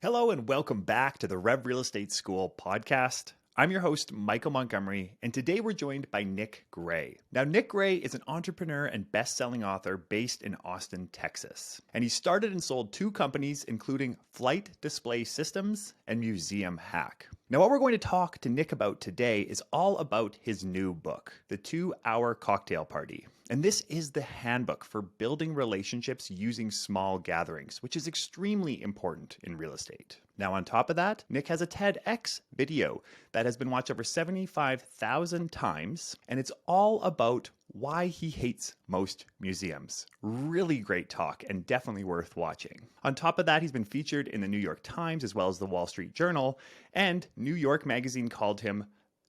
Hello and welcome back to the Rev Real Estate School podcast. I'm your host, Michael Montgomery, and today we're joined by Nick Gray. Now, Nick Gray is an entrepreneur and best-selling author based in Austin, Texas. And he started and sold 2 companies, including Flight Display Systems and Museum Hack. Now, what we're going to talk to Nick about today is all about his new book, The 2-Hour Cocktail Party. And this is the handbook for building relationships using small gatherings, which is extremely important in real estate. Now, on top of that, Nick has a TEDx video that has been watched over 75,000 times, and it's all about why he hates most museums. Really great talk and definitely worth watching. On top of that, he's been featured in the New York Times as well as the Wall Street Journal, and New York Magazine called him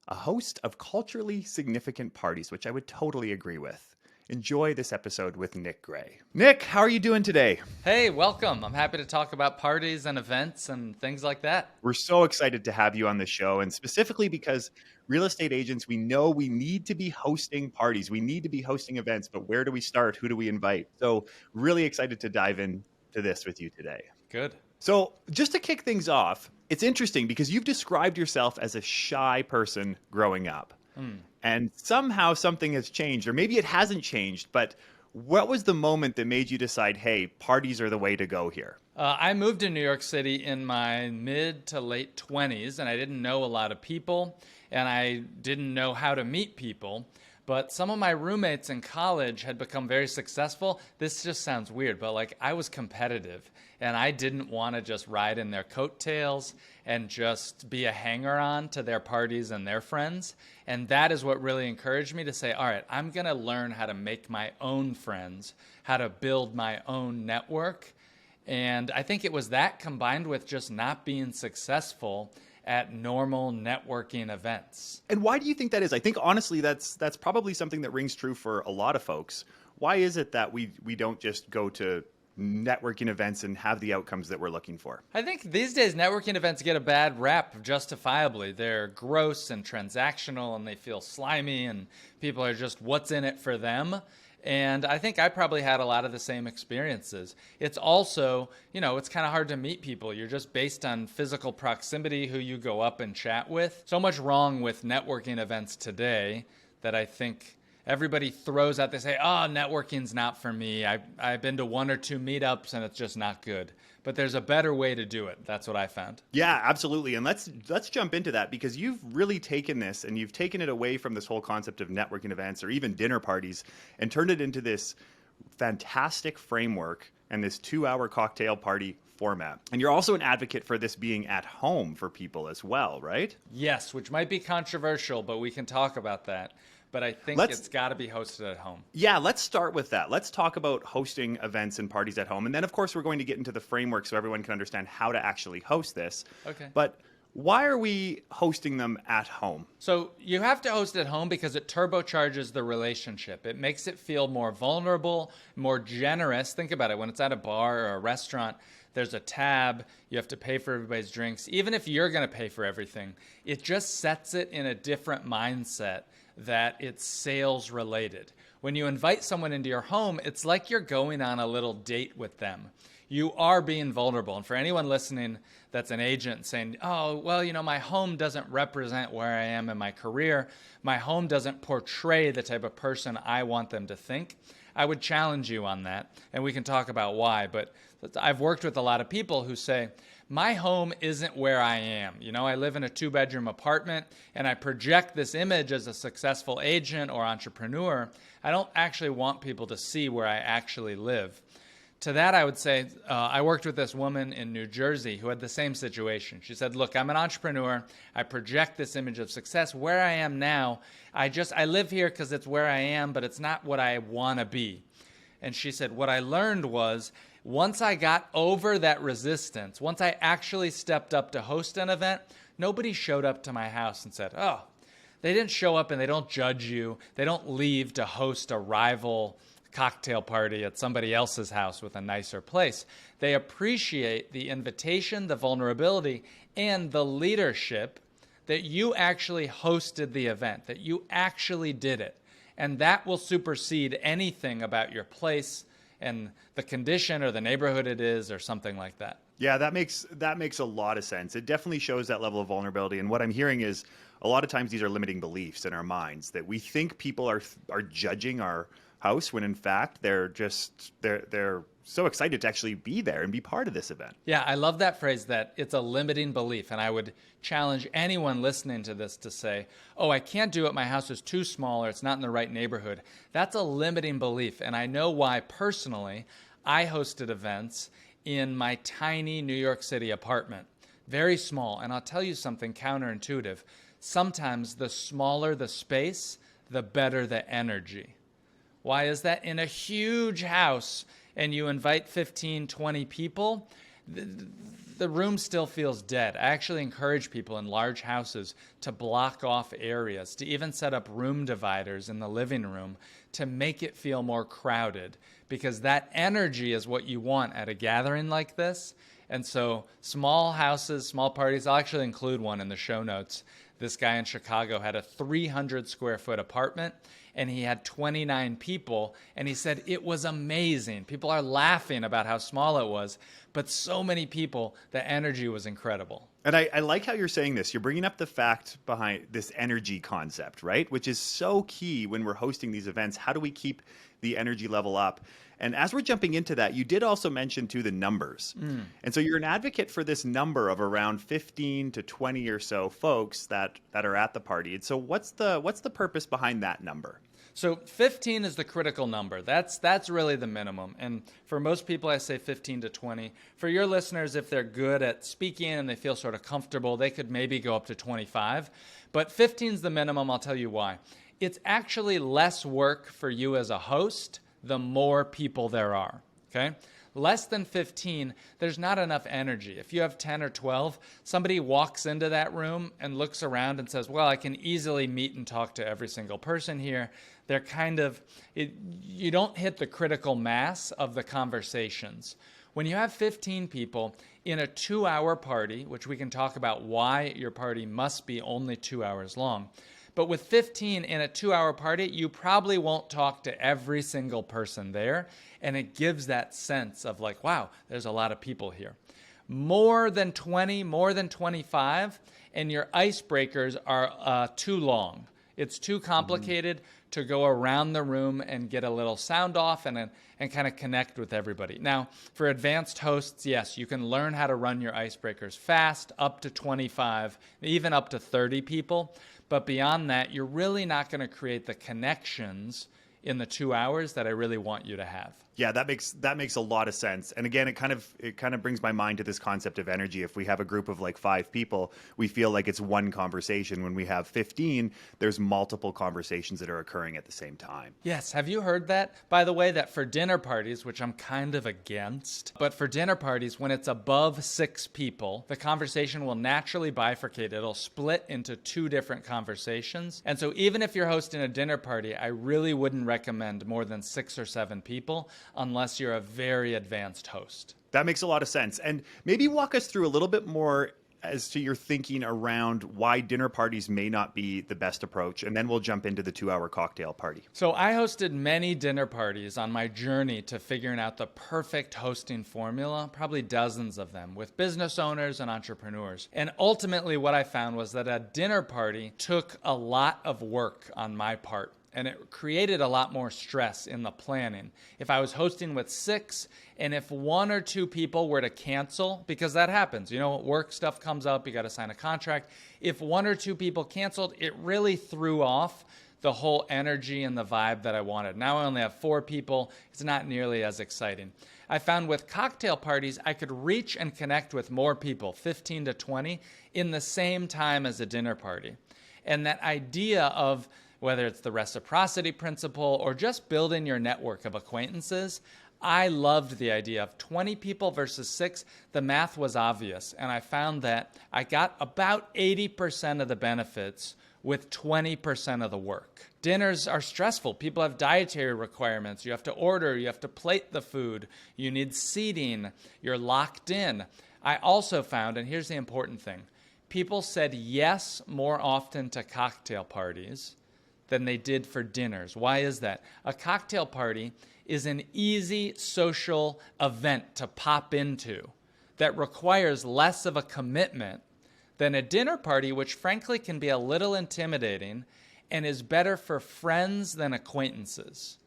a host of culturally significant parties, which I would totally agree with. Enjoy this episode with Nick Gray. Nick, how are you doing today? Hey, welcome. I'm happy to talk about parties and events and things like that. We're so excited to have you on the show, and specifically because real estate agents, we know we need to be hosting parties. We need to be hosting events, but where do we start? Who do we invite? So really excited to dive into this with you today. Good. So just to kick things off, it's interesting because you've described yourself as a shy person growing up. And somehow something has changed, or maybe it hasn't changed, but what was the moment that made you decide, hey, parties are the way to go here? I moved to New York City in my mid to late 20s, and I didn't know a lot of people, and I didn't know how to meet people. But some of my roommates in college had become very successful. This just sounds weird, but I was competitive, and I didn't want to just ride in their coattails and just be a hanger-on to their parties and their friends. And that is what really encouraged me to say, all right, I'm going to learn how to make my own friends, how to build my own network. And I think it was that combined with just not being successful at normal networking events. And why do you think that is? I think honestly, that's probably something that rings true for a lot of folks. Why is it that we don't just go to networking events and have the outcomes that we're looking for? I think these days networking events get a bad rap justifiably. They're gross and transactional and they feel slimy and people are just what's in it for them. And I think I probably had a lot of the same experiences. It's also, it's kind of hard to meet people. You're just based on physical proximity, who you go up and chat with. So much wrong with networking events today that I think everybody throws out. They say, oh, networking's not for me. I've been to 1 or 2 meetups and it's just not good. But there's a better way to do it. That's what I found. Yeah, absolutely. And let's jump into that because you've really taken this and you've taken it away from this whole concept of networking events or even dinner parties and turned it into this fantastic framework and this 2-hour cocktail party format. And you're also an advocate for this being at home for people as well, right? Yes, which might be controversial, but we can talk about that. But I think it's got to be hosted at home. Yeah, let's start with that. Let's talk about hosting events and parties at home. And then, of course, we're going to get into the framework so everyone can understand how to actually host this. Okay. But why are we hosting them at home? So you have to host at home because it turbocharges the relationship. It makes it feel more vulnerable, more generous. Think about it. When it's at a bar or a restaurant, there's a tab. You have to pay for everybody's drinks. Even if you're going to pay for everything, it just sets it in a different mindset that it's sales related. When you invite someone into your home, it's like you're going on a little date with them. You are being vulnerable. And for anyone listening that's an agent saying, oh, well, my home doesn't represent where I am in my career. My home doesn't portray the type of person I want them to think. I would challenge you on that. And we can talk about why. But I've worked with a lot of people who say, my home isn't where I am. I live in a 2-bedroom apartment and I project this image as a successful agent or entrepreneur. I don't actually want people to see where I actually live. To that, I would say, I worked with this woman in New Jersey who had the same situation. She said, look, I'm an entrepreneur. I project this image of success. Where I am now, I live here because it's where I am, but it's not what I want to be. And she said, what I learned was, once I got over that resistance, once I actually stepped up to host an event, nobody showed up to my house and said, oh, they didn't show up and they don't judge you. They don't leave to host a rival cocktail party at somebody else's house with a nicer place. They appreciate the invitation, the vulnerability, and the leadership that you actually hosted the event, that you actually did it. And that will supersede anything about your place and the condition or the neighborhood it is or something like that. Yeah, that makes a lot of sense. It definitely shows that level of vulnerability. And what I'm hearing is a lot of times these are limiting beliefs in our minds that we think people are judging our house when in fact they're so excited to actually be there and be part of this event. Yeah, I love that phrase that it's a limiting belief. And I would challenge anyone listening to this to say, oh, I can't do it. My house is too small or it's not in the right neighborhood. That's a limiting belief. And I know why personally I hosted events in my tiny New York City apartment. Very small. And I'll tell you something counterintuitive. Sometimes the smaller the space, the better the energy. Why is that? In a huge house and you invite 15, 20 people, the room still feels dead. I actually encourage people in large houses to block off areas, to even set up room dividers in the living room to make it feel more crowded, because that energy is what you want at a gathering like this. And so small houses, small parties, I'll actually include one in the show notes. This guy in Chicago had a 300 square foot apartment and he had 29 people, and he said it was amazing. People are laughing about how small it was, but so many people, the energy was incredible. And I like how you're saying this. You're bringing up the fact behind this energy concept, right? Which is so key when we're hosting these events. How do we keep the energy level up? And as we're jumping into that, you did also mention too the numbers. And so you're an advocate for this number of around 15 to 20 or so folks that are at the party. And so what's the purpose behind that number? So 15 is the critical number. That's really the minimum. And for most people, I say 15 to 20. For your listeners, if they're good at speaking and they feel sort of comfortable, they could maybe go up to 25. But 15 is the minimum. I'll tell you why. It's actually less work for you as a host the more people there are, okay? Less than 15, there's not enough energy. If you have 10 or 12, somebody walks into that room and looks around and says, well, I can easily meet and talk to every single person here. They're you don't hit the critical mass of the conversations. When you have 15 people in a 2-hour party, which we can talk about why your party must be only 2 hours long, but with 15 in a 2-hour party, you probably won't talk to every single person there. And it gives that sense of like, wow, there's a lot of people here. More than 20, more than 25, and your icebreakers are too long. It's too complicated to go around the room and get a little sound off and kind of connect with everybody. Now, for advanced hosts, yes, you can learn how to run your icebreakers fast, up to 25, even up to 30 people. But beyond that, you're really not going to create the connections in the 2 hours that I really want you to have. Yeah, that makes a lot of sense. And again, it kind of brings my mind to this concept of energy. If we have a group of like 5 people, we feel like it's one conversation. When we have 15, there's multiple conversations that are occurring at the same time. Yes. Have you heard that? By the way, that for dinner parties, which I'm kind of against, but for dinner parties, when it's above 6 people, the conversation will naturally bifurcate. It'll split into 2 different conversations. And so even if you're hosting a dinner party, I really wouldn't recommend more than 6 or 7 people unless you're a very advanced host. That makes a lot of sense. And maybe walk us through a little bit more as to your thinking around why dinner parties may not be the best approach. And then we'll jump into the 2-hour cocktail party. So I hosted many dinner parties on my journey to figuring out the perfect hosting formula, probably dozens of them, with business owners and entrepreneurs. And ultimately what I found was that a dinner party took a lot of work on my part. And it created a lot more stress in the planning. If I was hosting with 6, and if 1 or 2 people were to cancel, because that happens, work stuff comes up, you got to sign a contract. If 1 or 2 people canceled, it really threw off the whole energy and the vibe that I wanted. Now I only have 4 people. It's not nearly as exciting. I found with cocktail parties, I could reach and connect with more people, 15 to 20, in the same time as a dinner party. And that idea of whether it's the reciprocity principle or just building your network of acquaintances, I loved the idea of 20 people versus 6. The math was obvious, and I found that I got about 80% of the benefits with 20% of the work. Dinners are stressful. People have dietary requirements. You have to order. You have to plate the food. You need seating. You're locked in. I also found, and here's the important thing, people said yes more often to cocktail parties than they did for dinners. Why is that? A cocktail party is an easy social event to pop into. that requires less of a commitment than a dinner party, which frankly can be a little intimidating and is better for friends than acquaintances.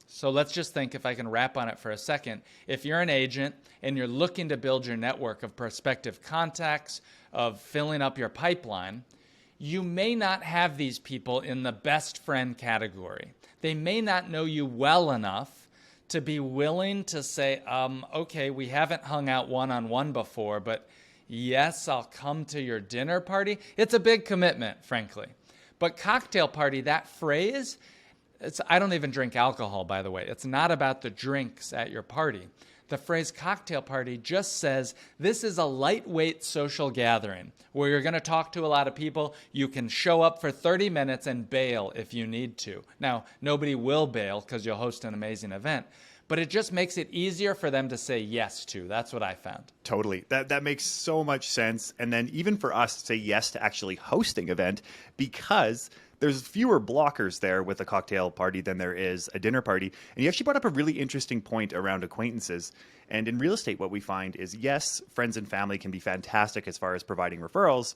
So let's just think, if I can wrap on it for a second, if you're an agent and you're looking to build your network of prospective contacts, of filling up your pipeline, you may not have these people in the best friend category. They may not know you well enough to be willing to say, okay, we haven't hung out one-on-one before, but yes, I'll come to your dinner party. It's a big commitment, frankly. But cocktail party, that phrase, I don't even drink alcohol, by the way. It's not about the drinks at your party. The phrase cocktail party just says this is a lightweight social gathering where you're going to talk to a lot of people. You can show up for 30 minutes and bail if you need to. Now, nobody will bail because you'll host an amazing event, but it just makes it easier for them to say yes to. That's what I found. Totally. That makes so much sense. And then even for us to say yes to actually hosting an event, because there's fewer blockers there with a cocktail party than there is a dinner party. And you actually brought up a really interesting point around acquaintances. And in real estate, what we find is, yes, friends and family can be fantastic as far as providing referrals,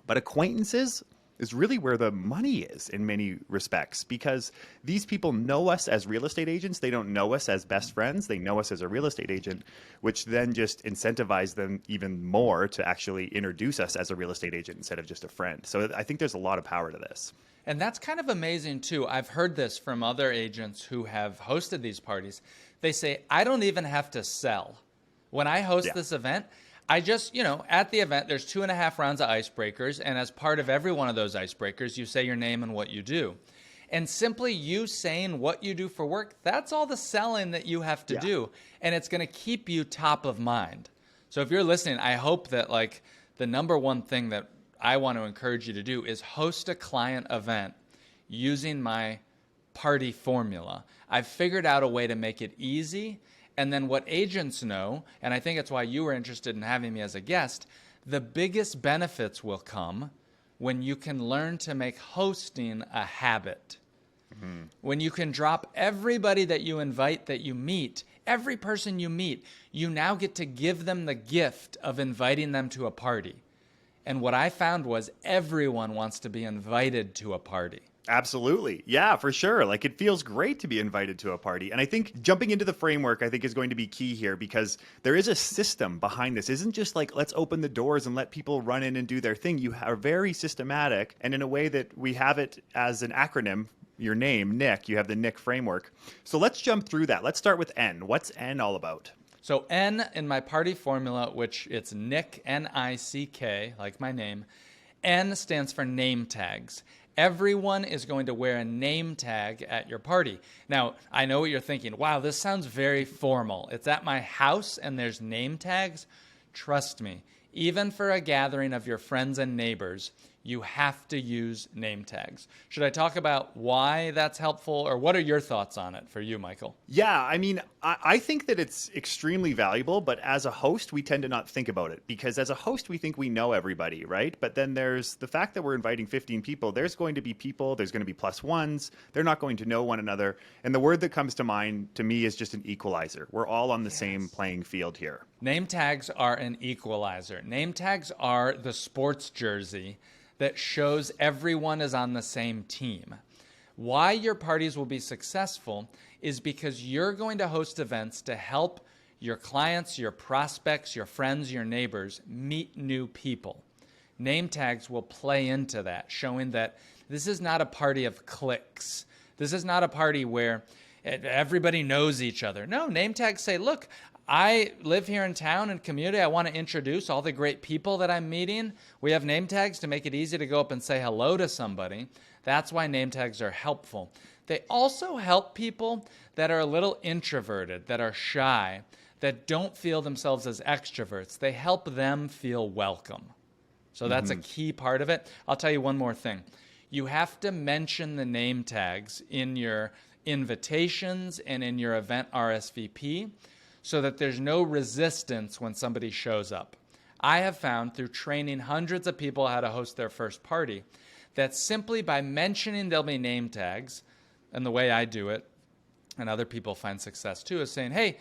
but acquaintances is really where the money is in many respects, because these people know us as real estate agents. They don't know us as best friends. They know us as a real estate agent, which then just incentivizes them even more to actually introduce us as a real estate agent instead of just a friend. So I think there's a lot of power to this. And that's kind of amazing too. I've heard this from other agents who have hosted these parties. They say, I don't even have to sell. When I host this event, I just, at the event, there's 2.5 rounds of icebreakers. And as part of every one of those icebreakers, you say your name and what you do. And simply you saying what you do for work, that's all the selling that you have to do. And it's going to keep you top of mind. So if you're listening, I hope that the number one thing that I want to encourage you to do is host a client event using my party formula. I've figured out a way to make it easy. And then what agents know, and I think it's why you were interested in having me as a guest, the biggest benefits will come when you can learn to make hosting a habit. When you can drop everybody that you invite, that you meet, every person you meet, you now get to give them the gift of inviting them to a party. And what I found was everyone wants to be invited to a party. Absolutely. Yeah, for sure. It feels great to be invited to a party. And I think jumping into the framework, I think, is going to be key here, because there is a system behind this. It isn't just let's open the doors and let people run in and do their thing. You are very systematic, and in a way that we have it as an acronym, your name, Nick, you have the Nick framework. So let's jump through that. Let's start with N. What's N all about? So N in my party formula, which it's Nick, N-I-C-K, like my name, N stands for name tags. Everyone is going to wear a name tag at your party. Now, I know what you're thinking. Wow, this sounds very formal. It's at my house and there's name tags. Trust me, even for a gathering of your friends and neighbors, you have to use name tags. Should I talk about why that's helpful, or what are your thoughts on it for you, Michael? Yeah, I mean, I think that it's extremely valuable, but as a host, we tend to not think about it, because as a host, we think we know everybody, right? But then there's the fact that we're inviting 15 people. There's going to be people, there's going to be plus ones. They're not going to know one another. And the word that comes to mind to me is just an equalizer. We're all on the same playing field here. Name tags are an equalizer. Name tags are the sports jersey that shows everyone is on the same team. Why your parties will be successful is because you're going to host events to help your clients, your prospects, your friends, your neighbors meet new people. Name tags will play into that, showing that this is not a party of cliques. This is not a party where everybody knows each other. No, name tags say, look, I live here in town and community. I want to introduce all the great people that I'm meeting. We have name tags to make it easy to go up and say hello to somebody. That's why name tags are helpful. They also help people that are a little introverted, that are shy, that don't feel themselves as extroverts. They help them feel welcome. So that's a key part of it. I'll tell you one more thing. You have to mention the name tags in your invitations and in your event RSVP, so that there's no resistance when somebody shows up. I have found through training hundreds of people how to host their first party that simply by mentioning there'll be name tags, and the way I do it, and other people find success too, is saying, hey,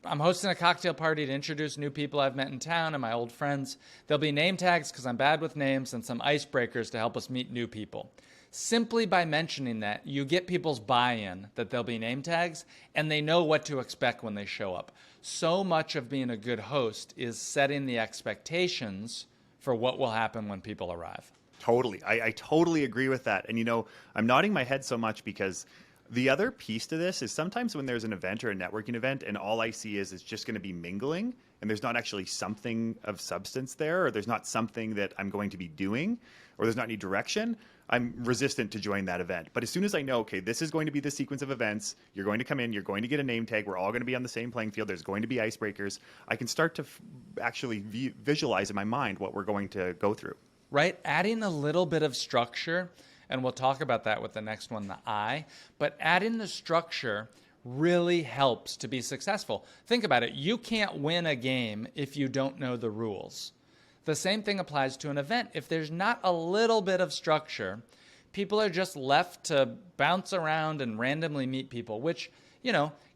I'm hosting a cocktail party to introduce new people I've met in town and my old friends. There'll be name tags because I'm bad with names and some icebreakers to help us meet new people. Simply by mentioning that, you get people's buy-in that there'll be name tags and they know what to expect when they show up. So much of being a good host is setting the expectations for what will happen when people arrive. Totally. I totally agree with that. And, I'm nodding my head so much because the other piece to this is sometimes when there's an event or a networking event and all I see is it's just going to be mingling and there's not actually something of substance there, or there's not something that I'm going to be doing, or there's not any direction, I'm resistant to join that event. But as soon as I know, okay, this is going to be the sequence of events, you're going to come in, you're going to get a name tag, we're all going to be on the same playing field, there's going to be icebreakers, I can start to actually visualize in my mind what we're going to go through. Right? Adding a little bit of structure, and we'll talk about that with the next one, the I, but adding the structure really helps to be successful. Think about it. You can't win a game if you don't know the rules. The same thing applies to an event. If there's not a little bit of structure, people are just left to bounce around and randomly meet people, which,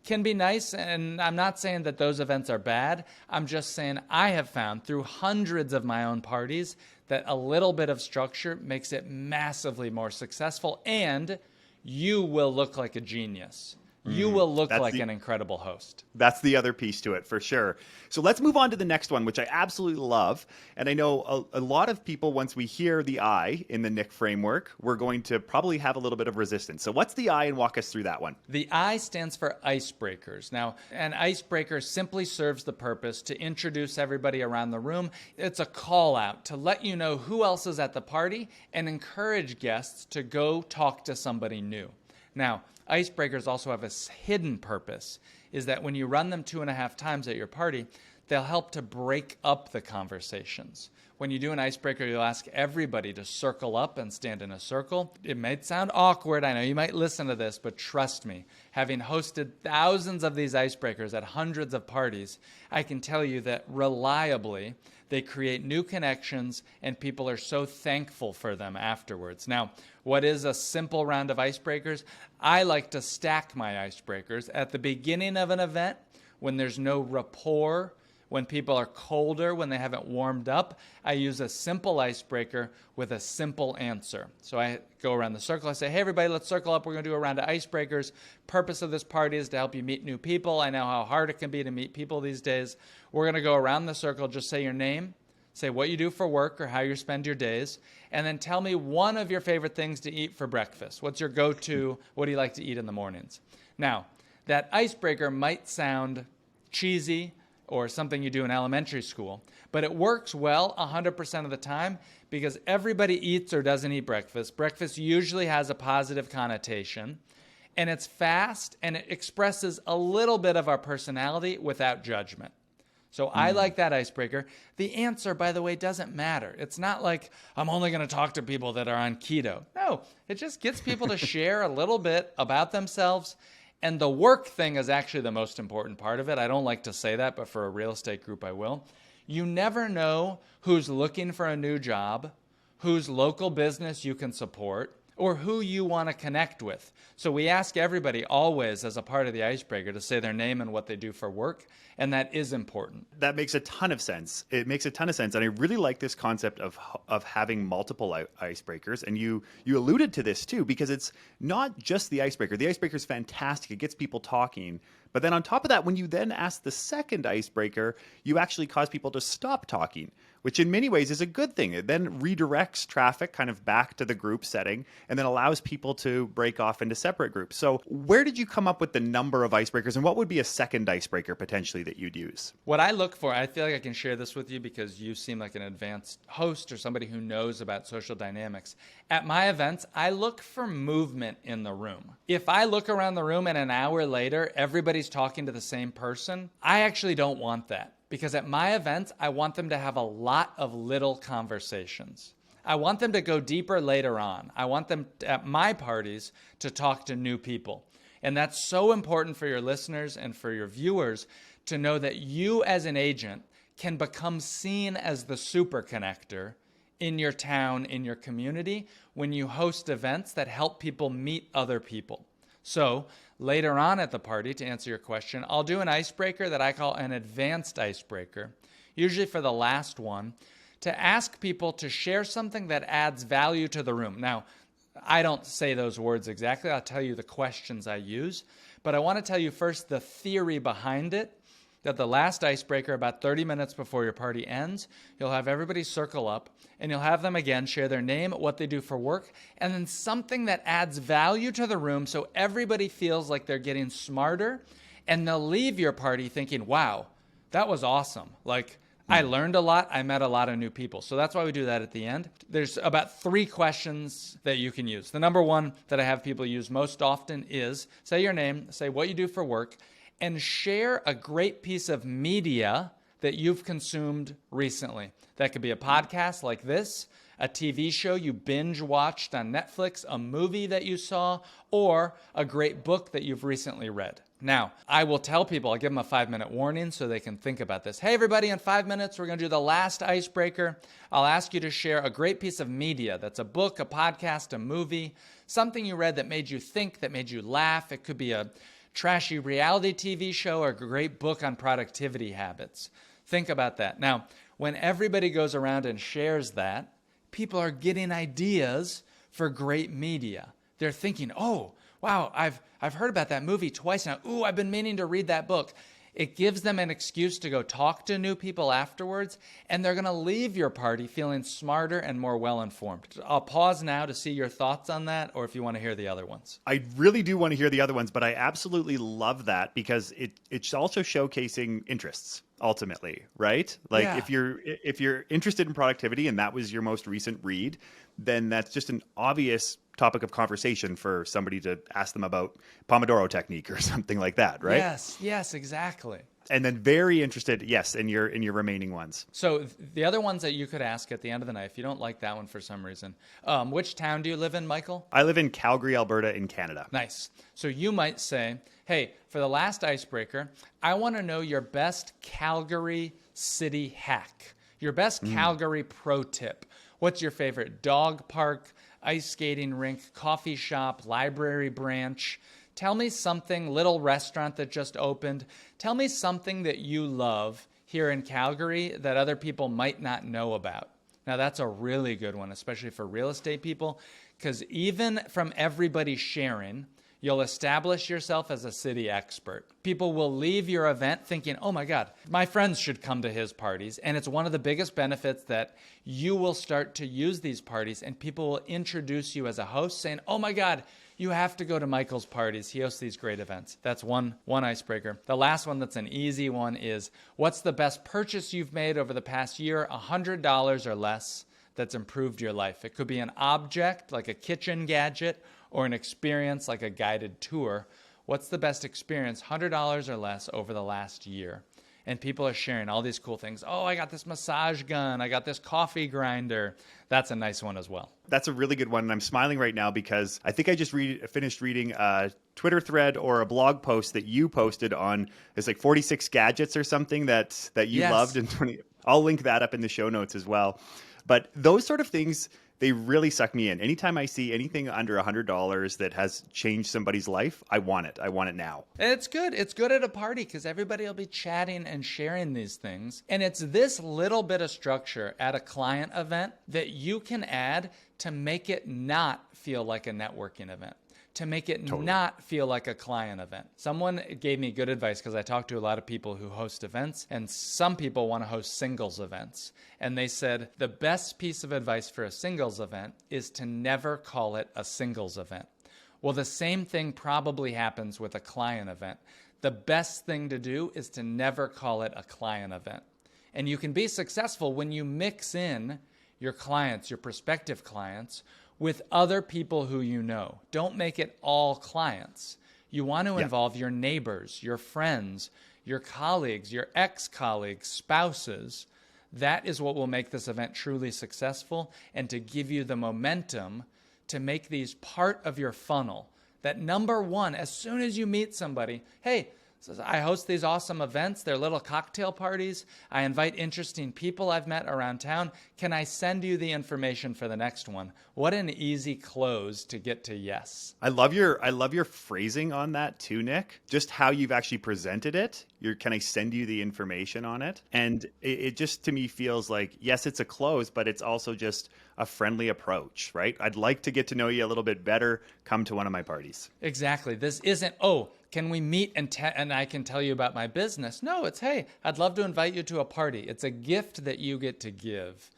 can be nice. And I'm not saying that those events are bad. I'm just saying I have found through hundreds of my own parties that a little bit of structure makes it massively more successful, and you will look like a genius. You will look like an incredible host. That's the other piece to it, for sure. So let's move on to the next one, which I absolutely love. And I know a lot of people, once we hear the I in the Nick framework, we're going to probably have a little bit of resistance. So what's the I, and walk us through that one? The I stands for Icebreakers. Now, an icebreaker simply serves the purpose to introduce everybody around the room. It's a call out to let you know who else is at the party and encourage guests to go talk to somebody new. Now, icebreakers also have a hidden purpose, is that when you run them 2.5 times at your party, they'll help to break up the conversations. When you do an icebreaker, you'll ask everybody to circle up and stand in a circle. It might sound awkward. I know you might listen to this, but trust me, having hosted thousands of these icebreakers at hundreds of parties, I can tell you that reliably, they create new connections and people are so thankful for them afterwards. Now, what is a simple round of icebreakers? I like to stack my icebreakers at the beginning of an event when there's no rapport, when people are colder, when they haven't warmed up. I use a simple icebreaker with a simple answer. So I go around the circle. I say, hey, everybody, let's circle up. We're going to do a round of icebreakers. Purpose of this party is to help you meet new people. I know how hard it can be to meet people these days. We're going to go around the circle. Just say your name, say what you do for work or how you spend your days, and then tell me one of your favorite things to eat for breakfast. What's your go-to? What do you like to eat in the mornings? Now, that icebreaker might sound cheesy or something you do in elementary school, but it works well 100% of the time because everybody eats or doesn't eat breakfast. Breakfast usually has a positive connotation, and it's fast, and it expresses a little bit of our personality without judgment. So I like that icebreaker. The answer, by the way, doesn't matter. It's not like I'm only going to talk to people that are on keto. No, it just gets people to share a little bit about themselves. And the work thing is actually the most important part of it. I don't like to say that, but for a real estate group, I will. You never know who's looking for a new job, whose local business you can support, or who you want to connect with. So we ask everybody always as a part of the icebreaker to say their name and what they do for work, and that is important. That makes a ton of sense. It makes a ton of sense, and I really like this concept of having multiple icebreakers, and you alluded to this too, because it's not just the icebreaker. The icebreaker is fantastic. It gets people talking. But then on top of that, when you then ask the second icebreaker, you actually cause people to stop talking, which in many ways is a good thing. It then redirects traffic kind of back to the group setting and then allows people to break off into separate groups. So where did you come up with the number of icebreakers, and what would be a second icebreaker potentially that you'd use? What I look for, I feel like I can share this with you because you seem like an advanced host or somebody who knows about social dynamics. At my events, I look for movement in the room. If I look around the room and an hour later, everybody's talking to the same person, I actually don't want that. Because at my events, I want them to have a lot of little conversations. I want them to go deeper later on. I want them at my parties to talk to new people. And that's so important for your listeners and for your viewers to know that you as an agent can become seen as the super connector in your town, in your community, when you host events that help people meet other people. So later on at the party, to answer your question, I'll do an icebreaker that I call an advanced icebreaker, usually for the last one, to ask people to share something that adds value to the room. Now, I don't say those words exactly. I'll tell you the questions I use. But I want to tell you first the theory behind it, that the last icebreaker, about 30 minutes before your party ends, you'll have everybody circle up, and you'll have them again share their name, what they do for work, and then something that adds value to the room so everybody feels like they're getting smarter, and they'll leave your party thinking, wow, that was awesome. Like, I learned a lot. I met a lot of new people. So that's why we do that at the end. There's about 3 questions that you can use. The number one that I have people use most often is say your name, say what you do for work, and share a great piece of media that you've consumed recently. That could be a podcast like this, a TV show you binge watched on Netflix, a movie that you saw, or a great book that you've recently read. Now, I will tell people, I'll give them a 5-minute warning so they can think about this. Hey, everybody, in 5 minutes, we're going to do the last icebreaker. I'll ask you to share a great piece of media. That's a book, a podcast, a movie, something you read that made you think, that made you laugh. It could be a trashy reality TV show or a great book on productivity habits. Think about that. Now, when everybody goes around and shares that, people are getting ideas for great media. They're thinking, oh, wow, I've heard about that movie twice now. Ooh, I've been meaning to read that book. It gives them an excuse to go talk to new people afterwards, and they're going to leave your party feeling smarter and more well-informed. I'll pause now to see your thoughts on that, or if you want to hear the other ones. I really do want to hear the other ones, but I absolutely love that because it's also showcasing interests ultimately, right? Like Yeah. if you're interested in productivity and that was your most recent read, then that's just an obvious topic of conversation for somebody to ask them about Pomodoro technique or something like that, right? Yes, exactly. And then very interested, yes, in your remaining ones. So the other ones that you could ask at the end of the night, if you don't like that one for some reason, which town do you live in, Michael? I live in Calgary, Alberta, in Canada. Nice. So you might say, hey, for the last icebreaker, I want to know your best Calgary city hack, your best Calgary pro tip. What's your favorite dog park, ice skating rink, coffee shop, library branch? Tell me something, little restaurant that just opened. Tell me something that you love here in Calgary that other people might not know about. Now, that's a really good one, especially for real estate people, because even from everybody sharing, you'll establish yourself as a city expert. People will leave your event thinking, oh my God, my friends should come to his parties. And it's one of the biggest benefits that you will start to use these parties and people will introduce you as a host saying, oh my God, you have to go to Michael's parties. He hosts these great events. That's one icebreaker. The last one that's an easy one is, what's the best purchase you've made over the past year, $100 or less, that's improved your life? It could be an object like a kitchen gadget or an experience like a guided tour. What's the best experience, $100 or less, over the last year? And people are sharing all these cool things. Oh, I got this massage gun. I got this coffee grinder. That's a nice one as well. That's a really good one. And I'm smiling right now because I think I just finished reading a Twitter thread or a blog post that you posted on, it's like 46 gadgets or something that you loved. And I'll link that up in the show notes as well. But those sort of things, they really suck me in. Anytime I see anything under $100 that has changed somebody's life, I want it. I want it now. And it's good. It's good at a party because everybody will be chatting and sharing these things. And it's this little bit of structure at a client event that you can add to make it not feel like a networking event, to make it not feel like a client event. Someone gave me good advice because I talk to a lot of people who host events, and some people want to host singles events. And they said the best piece of advice for a singles event is to never call it a singles event. Well, the same thing probably happens with a client event. The best thing to do is to never call it a client event. And you can be successful when you mix in your clients, your prospective clients, with other people who you know. Don't make it all clients. You want to involve your neighbors, your friends, your colleagues, your ex-colleagues, spouses. That is what will make this event truly successful and to give you the momentum to make these part of your funnel. That number one, as soon as you meet somebody, hey, Says, I host these awesome events. They're little cocktail parties. I invite interesting people I've met around town. Can I send you the information for the next one? What an easy close to get to yes. I love your phrasing on that too, Nick. Just how you've actually presented it. Can I send you the information on it? And it just to me feels like, yes, it's a close, but it's also just a friendly approach, right? I'd like to get to know you a little bit better. Come to one of my parties. Exactly. This isn't, can we meet and I can tell you about my business? No, it's, hey, I'd love to invite you to a party. It's a gift that you get to give.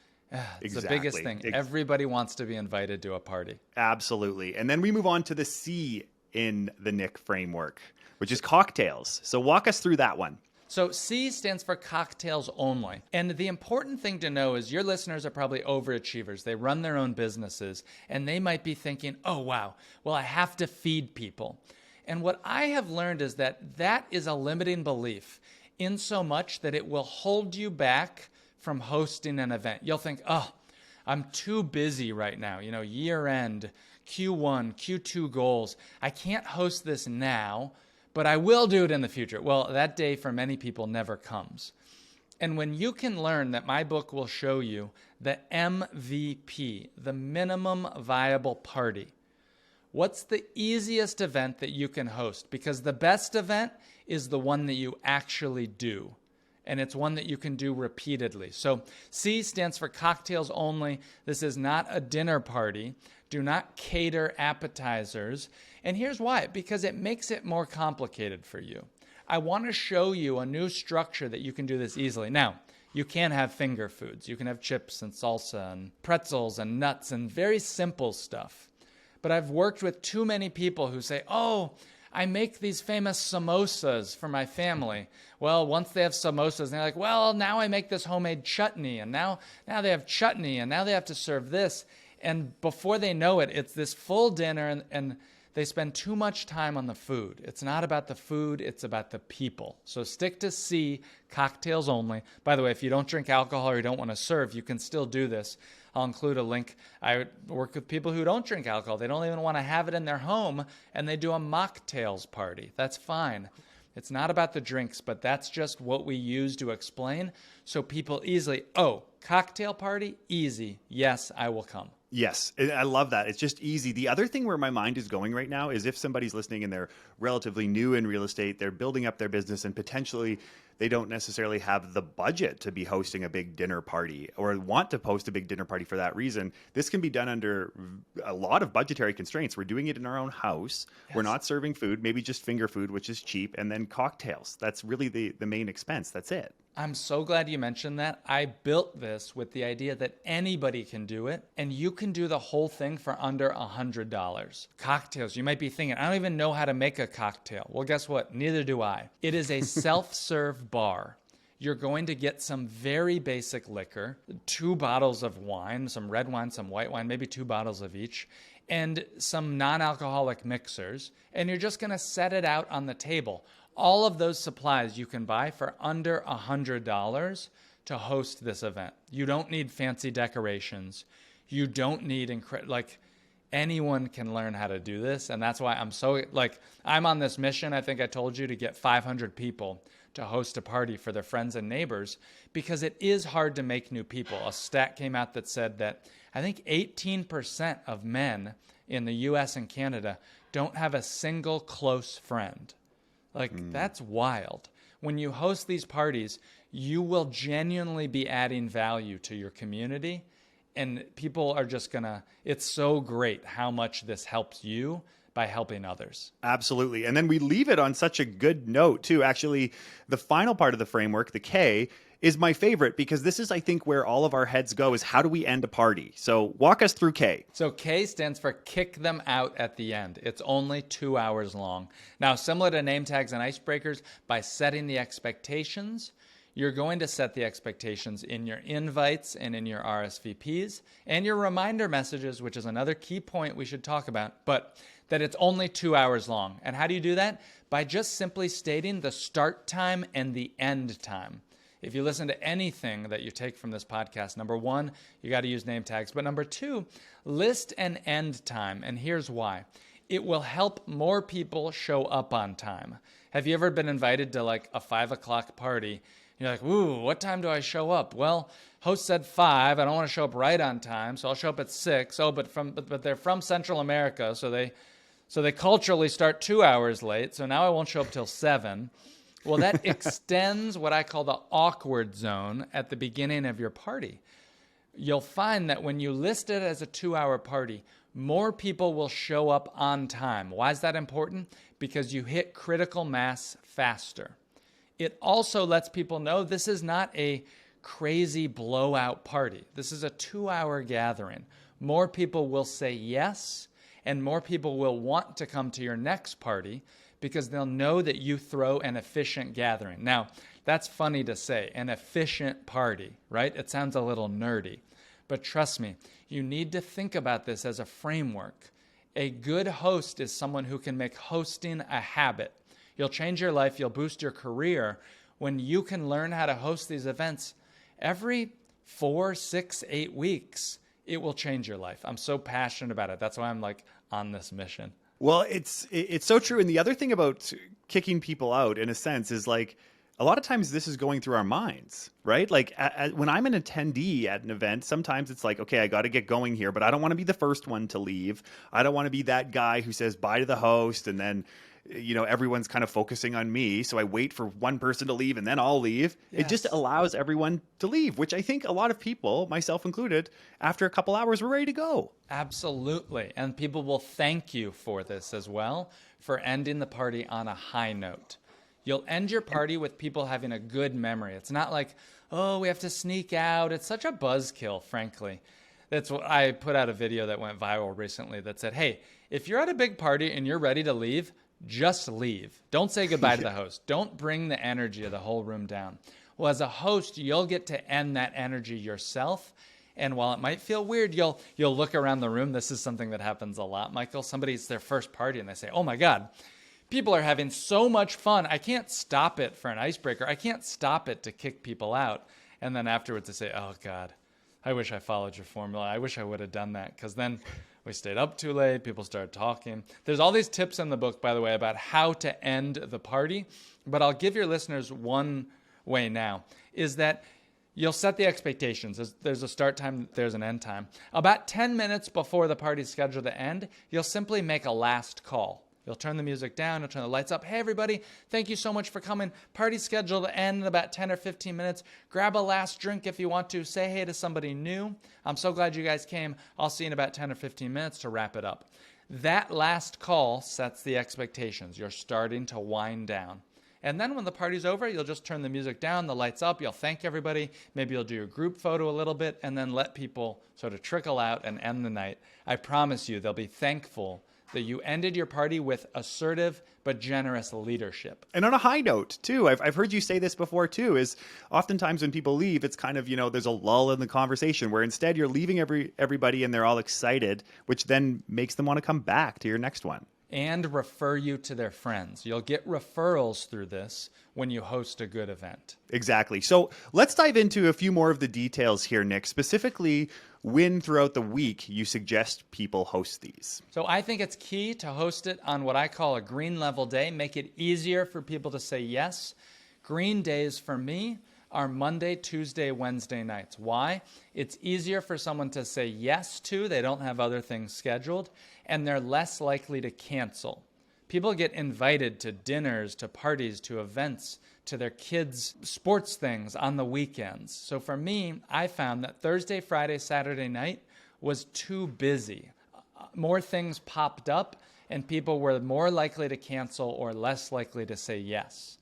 It's the biggest thing. Everybody wants to be invited to a party. Absolutely. And then we move on to the C in the Nick framework, which is cocktails. So walk us through that one. So C stands for cocktails only. And the important thing to know is your listeners are probably overachievers. They run their own businesses and they might be thinking, oh, wow, well, I have to feed people. And what I have learned is that is a limiting belief in so much that it will hold you back from hosting an event. You'll think, oh, I'm too busy right now. Year end, Q1, Q2 goals. I can't host this now, but I will do it in the future. Well, that day for many people never comes. And when you can learn that my book will show you the MVP, the minimum viable party, what's the easiest event that you can host? Because the best event is the one that you actually do. And it's one that you can do repeatedly. So C stands for cocktails only. This is not a dinner party. Do not cater appetizers. And here's why. Because it makes it more complicated for you. I want to show you a new structure that you can do this easily. Now, you can have finger foods. You can have chips and salsa and pretzels and nuts and very simple stuff. But I've worked with too many people who say, oh, I make these famous samosas for my family. Well, once they have samosas, they're like, well, now I make this homemade chutney, and now they have chutney, and now they have to serve this. And before they know it, it's this full dinner, and they spend too much time on the food. It's not about the food, it's about the people. So stick to C, cocktails only. By the way, if you don't drink alcohol or you don't want to serve, you can still do this. I'll include a link. I work with people who don't drink alcohol. They don't even want to have it in their home, and they do a mocktails party. That's fine. It's not about the drinks, but that's just what we use to explain. So people easily, cocktail party, easy. Yes, I will come. Yes, I love that. It's just easy. The other thing where my mind is going right now is if somebody's listening and they're relatively new in real estate, they're building up their business and potentially they don't necessarily have the budget to be hosting a big dinner party or want to host a big dinner party for that reason. This can be done under a lot of budgetary constraints. We're doing it in our own house. Yes. We're not serving food, maybe just finger food, which is cheap, and then cocktails. That's really the main expense. That's it. I'm so glad you mentioned that. I built this with the idea that anybody can do it, and you can do the whole thing for under $100. Cocktails, you might be thinking, I don't even know how to make a cocktail. Well, guess what? Neither do I. It is a self-serve bar. You're going to get some very basic liquor, 2 bottles of wine, some red wine, some white wine, maybe 2 bottles of each, and some non-alcoholic mixers, and you're just going to set it out on the table. All of those supplies you can buy for under $100 to host this event. You don't need fancy decorations. You don't need anyone can learn how to do this, and that's why I'm on this mission. I think I told you to get 500 people to host a party for their friends and neighbors because it is hard to make new people. A stat came out that said that I think 18% of men in the US and Canada don't have a single close friend. That's wild. When you host these parties, you will genuinely be adding value to your community, and people are just it's so great how much this helps you by helping others. Absolutely. And then we leave it on such a good note too. Actually, the final part of the framework, the K, is my favorite because this is, I think, where all of our heads go is how do we end a party? So walk us through K. So K stands for kick them out at the end. It's only 2 hours long. Now, similar to name tags and icebreakers, by setting the expectations, you're going to set the expectations in your invites and in your RSVPs and your reminder messages, which is another key point we should talk about, but that it's only 2 hours long. And how do you do that? By just simply stating the start time and the end time. If you listen to anything that you take from this podcast, number 1, you got to use name tags. But number 2, list an end time. And here's why. it will help more people show up on time. Have you ever been invited to like a 5 o'clock party? You're like, ooh, what time do I show up? Well, host said 5. I don't want to show up right on time, so I'll show up at 6. Oh, but they're from Central America, so they culturally start 2 hours late, so now I won't show up till 7. Well, that extends what I call the awkward zone at the beginning of your party. You'll find that when you list it as a 2-hour party, more people will show up on time. Why is that important? Because you hit critical mass faster. It also lets people know this is not a crazy blowout party. This is a 2-hour gathering. More people will say yes, and more people will want to come to your next party because they'll know that you throw an efficient gathering. Now, that's funny to say, an efficient party, right? It sounds a little nerdy. But trust me, you need to think about this as a framework. A good host is someone who can make hosting a habit. You'll change your life, you'll boost your career when you can learn how to host these events every 4, 6, 8 weeks. It will change your life. I'm so passionate about it. That's why I'm like on this mission. Well, it's so true. And the other thing about kicking people out, in a sense, is like a lot of times this is going through our minds, right? Like when I'm an attendee at an event, sometimes it's like, okay, I got to get going here, but I don't want to be the first one to leave. I don't want to be that guy who says bye to the host and then, you know, everyone's kind of focusing on me. So I wait for one person to leave and then I'll leave. Yes. It just allows everyone to leave, which I think a lot of people, myself included, after a couple hours, we're ready to go. Absolutely. And people will thank you for this as well, for ending the party on a high note. You'll end your party with people having a good memory. It's not like, oh, we have to sneak out. It's such a buzzkill, frankly. That's what I put out a video that went viral recently that said, hey, if you're at a big party and you're ready to leave, just leave. Don't say goodbye to the host. Don't bring the energy of the whole room down. Well, as a host, you'll get to end that energy yourself. And while it might feel weird, you'll look around the room. This is something that happens a lot, Michael. Somebody's their first party and they say, oh my God, people are having so much fun. I can't stop it for an icebreaker. I can't stop it to kick people out. And then afterwards they say, oh God, I wish I followed your formula. I wish I would have done that. Because then we stayed up too late. People started talking. There's all these tips in the book, by the way, about how to end the party. But I'll give your listeners one way now, is that you'll set the expectations. There's a start time, there's an end time. About 10 minutes before the party's scheduled to end, you'll simply make a last call. You'll turn the music down, you'll turn the lights up. Hey, everybody, thank you so much for coming. Party's scheduled to end in about 10 or 15 minutes. Grab a last drink if you want to. Say hey to somebody new. I'm so glad you guys came. I'll see you in about 10 or 15 minutes to wrap it up. That last call sets the expectations. You're starting to wind down. And then when the party's over, you'll just turn the music down, the lights up. You'll thank everybody. Maybe you'll do a group photo a little bit and then let people sort of trickle out and end the night. I promise you, they'll be thankful that you ended your party with assertive but generous leadership. And on a high note, too, I've heard you say this before, too, is oftentimes when people leave, it's kind of, you know, there's a lull in the conversation where instead you're leaving everybody and they're all excited, which then makes them want to come back to your next one. And refer you to their friends. You'll get referrals through this when you host a good event. Exactly. So let's dive into a few more of the details here, Nick, specifically when throughout the week you suggest people host these. So I think it's key to host it on what I call a green level day. Make it easier for people to say yes. Green days for me are Monday, Tuesday, Wednesday nights. Why? It's easier for someone to say yes to. They don't have other things scheduled, and they're less likely to cancel. People get invited to dinners, to parties, to events, to their kids' sports things on the weekends. So for me, I found that Thursday, Friday, Saturday night was too busy. More things popped up, and people were more likely to cancel or less likely to say yes.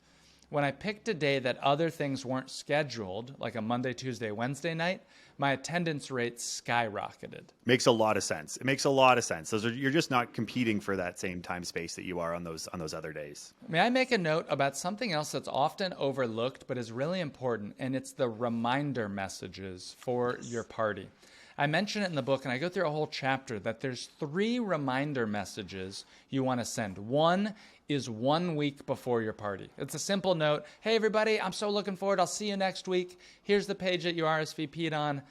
When I picked a day that other things weren't scheduled, like a Monday, Tuesday, Wednesday night, my attendance rate skyrocketed. Makes a lot of sense. It makes a lot of sense. You're just not competing for that same time space that you are on those other days. May I make a note about something else that's often overlooked but is really important, and it's the reminder messages for your party. I mention it in the book, and I go through a whole chapter that there's 3 reminder messages you want to send. One is 1 week before your party. It's a simple note. Hey, everybody, I'm so looking forward. I'll see you next week. Here's the page that you RSVP'd on.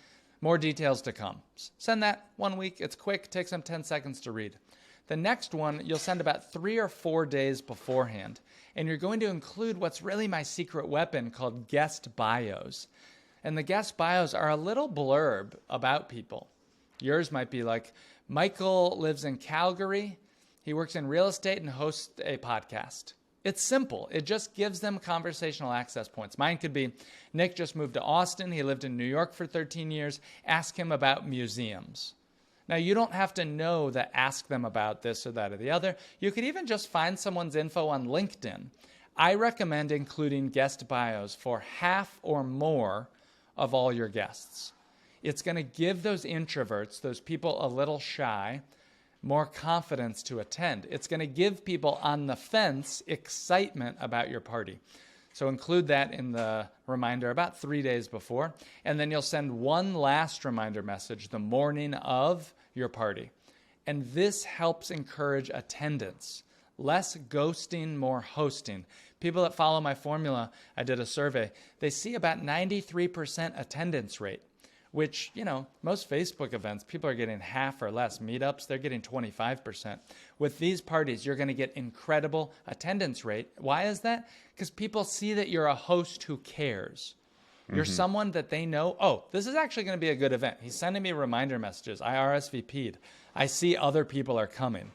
More details to come. Send that 1 week. It's quick. Takes them 10 seconds to read. The next one, you'll send about 3 or 4 days beforehand. And you're going to include what's really my secret weapon called guest bios. And the guest bios are a little blurb about people. Yours might be like, Michael lives in Calgary. He works in real estate and hosts a podcast. It's simple. It just gives them conversational access points. Mine could be, Nick just moved to Austin. He lived in New York for 13 years. Ask him about museums. Now, you don't have to know that ask them about this or that or the other. You could even just find someone's info on LinkedIn. I recommend including guest bios for half or more of all your guests. It's going to give those introverts, those people a little shy, more confidence to attend. It's going to give people on the fence excitement about your party. So include that in the reminder about 3 days before. And then you'll send one last reminder message the morning of your party. And this helps encourage attendance. Less ghosting, more hosting. People that follow my formula, I did a survey, they see about 93% attendance rate, which, most Facebook events, people are getting half or less. Meetups, they're getting 25%. With these parties, you're going to get incredible attendance rate. Why is that? Because people see that you're a host who cares. You're someone that they know, oh, this is actually going to be a good event. He's sending me reminder messages. I RSVP'd. I see other people are coming.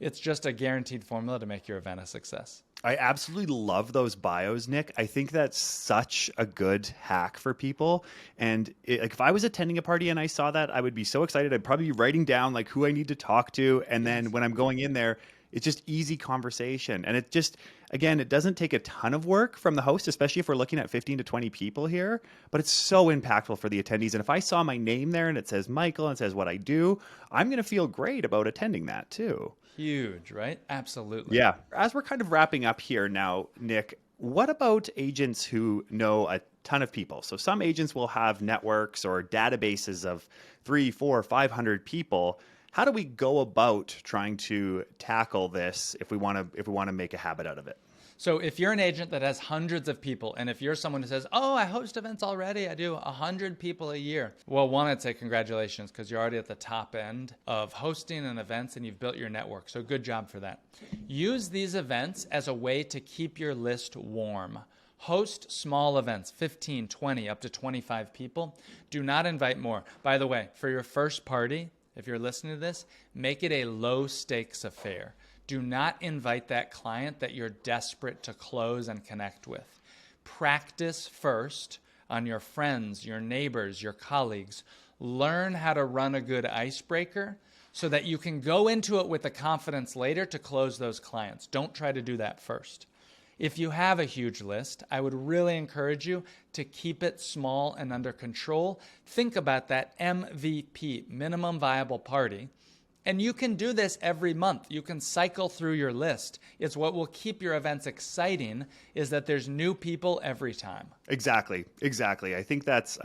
It's just a guaranteed formula to make your event a success. I absolutely love those bios, Nick. I think that's such a good hack for people. And if I was attending a party and I saw that, I would be so excited. I'd probably be writing down like who I need to talk to. And then when I'm going in there, it's just easy conversation. And it just, again, it doesn't take a ton of work from the host, especially if we're looking at 15 to 20 people here, but it's so impactful for the attendees. And if I saw my name there and it says Michael and it says what I do, I'm going to feel great about attending that too. Huge, right? Absolutely. Yeah. As we're kind of wrapping up here now, Nick, what about agents who know a ton of people? So some agents will have networks or databases of 300, 400, 500 people. How do we go about trying to tackle this if we want to make a habit out of it? So if you're an agent that has hundreds of people, and if you're someone who says, oh, I host events already, I do 100 people a year. Well, one, I'd say congratulations, because you're already at the top end of hosting and events and you've built your network. So good job for that. Use these events as a way to keep your list warm. Host small events, 15, 20, up to 25 people. Do not invite more. By the way, for your first party, if you're listening to this, make it a low stakes affair. Do not invite that client that you're desperate to close and connect with. Practice first on your friends, your neighbors, your colleagues. Learn how to run a good icebreaker so that you can go into it with the confidence later to close those clients. Don't try to do that first. If you have a huge list, I would really encourage you to keep it small and under control. Think about that MVP, minimum viable party. And you can do this every month. You can cycle through your list. It's what will keep your events exciting is that there's new people every time. Exactly. I think that's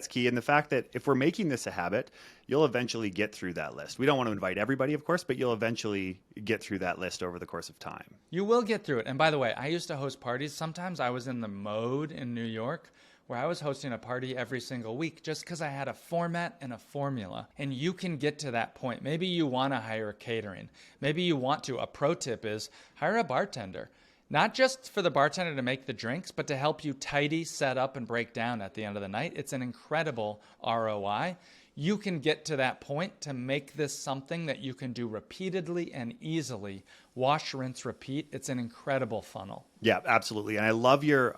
key. And the fact that if we're making this a habit, you'll eventually get through that list. We don't want to invite everybody, of course, but you'll eventually get through that list over the course of time. You will get through it. And by the way, I used to host parties. Sometimes I was in the mode in New York where I was hosting a party every single week just because I had a format and a formula. And you can get to that point. Maybe you want to hire catering. Maybe you want to. A pro tip is hire a bartender. Not just for the bartender to make the drinks, but to help you tidy, set up, and break down at the end of the night. It's an incredible ROI. You can get to that point to make this something that you can do repeatedly and easily. Wash, rinse, repeat. It's an incredible funnel. Yeah, absolutely. And I love your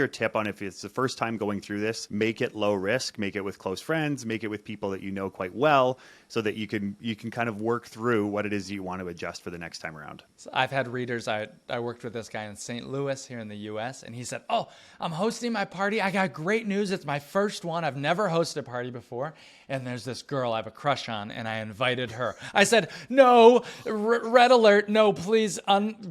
tip on if it's the first time going through this, make it low risk, make it with close friends, make it with people that you know quite well so that you can kind of work through what it is you want to adjust for the next time around. So I've had readers, I worked with this guy in St. Louis here in the US, and he said, oh, I'm hosting my party. I got great news. It's my first one. I've never hosted a party before. And there's this girl I have a crush on, and I invited her. I said, no, red alert, no, please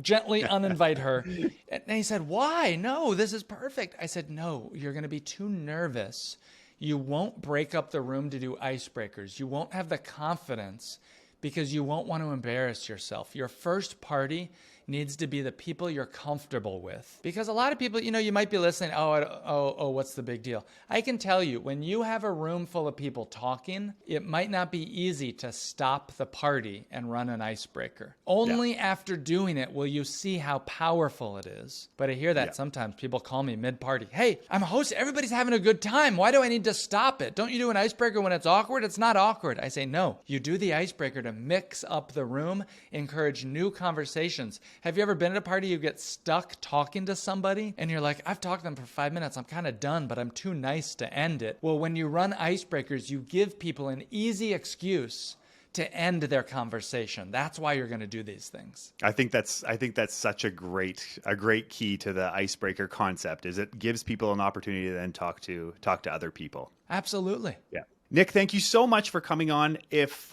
gently uninvite her. And he said, why? No, this is perfect. I said, no, you're going to be too nervous. You won't break up the room to do icebreakers. You won't have the confidence because you won't want to embarrass yourself. Your first party needs to be the people you're comfortable with. Because a lot of people, you might be listening, what's the big deal? I can tell you, when you have a room full of people talking, it might not be easy to stop the party and run an icebreaker. Only after doing it will you see how powerful it is. But I hear that sometimes people call me mid-party. Hey, I'm a host. Everybody's having a good time. Why do I need to stop it? Don't you do an icebreaker when it's awkward? It's not awkward. I say, no, you do the icebreaker to mix up the room, encourage new conversations. Have you ever been at a party, you get stuck talking to somebody and you're like, I've talked to them for 5 minutes. I'm kind of done, but I'm too nice to end it. Well, when you run icebreakers, you give people an easy excuse to end their conversation. That's why you're going to do these things. I think that's such a great key to the icebreaker concept, is it gives people an opportunity to then talk to other people. Absolutely. Yeah. Nick, thank you so much for coming on. If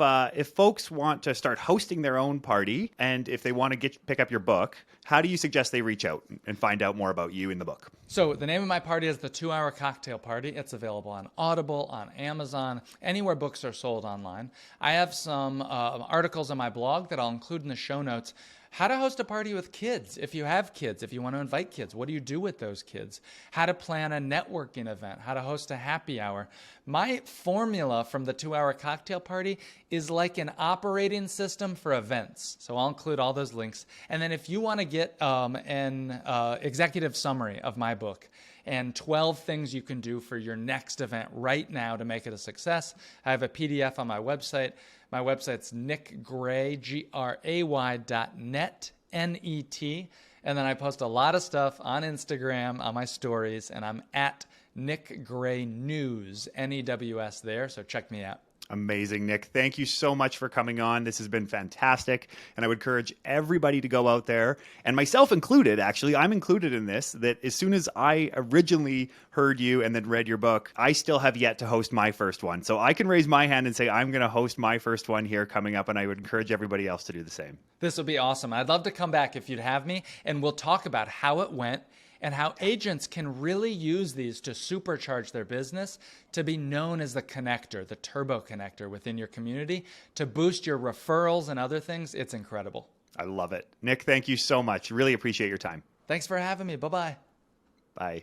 folks want to start hosting their own party and if they want to pick up your book, how do you suggest they reach out and find out more about you in the book? So the name of my party is The 2-Hour Cocktail Party. It's available on Audible, on Amazon, anywhere books are sold online. I have some articles on my blog that I'll include in the show notes. How to host a party with kids. If you have kids, if you want to invite kids, what do you do with those kids? How to plan a networking event, how to host a happy hour. My formula from the 2-Hour Cocktail Party is like an operating system for events. So I'll include all those links. And then if you want to get an executive summary of my book and 12 things you can do for your next event right now to make it a success, I have a PDF on my website. My website's nickgray, gray.net, N-E-T. And then I post a lot of stuff on Instagram, on my stories, and I'm at Nick Gray News, N-E-W-S there, so check me out. Amazing, Nick. Thank you so much for coming on. This has been fantastic. And I would encourage everybody to go out there, and myself included, actually, I'm included in this, that as soon as I originally heard you and then read your book, I still have yet to host my first one. So I can raise my hand and say, I'm going to host my first one here coming up, and I would encourage everybody else to do the same. This will be awesome. I'd love to come back if you'd have me, and we'll talk about how it went and how agents can really use these to supercharge their business, to be known as the connector, the turbo connector within your community, to boost your referrals and other things. It's incredible. I love it. Nick, thank you so much. Really appreciate your time. Thanks for having me. Bye-bye. Bye.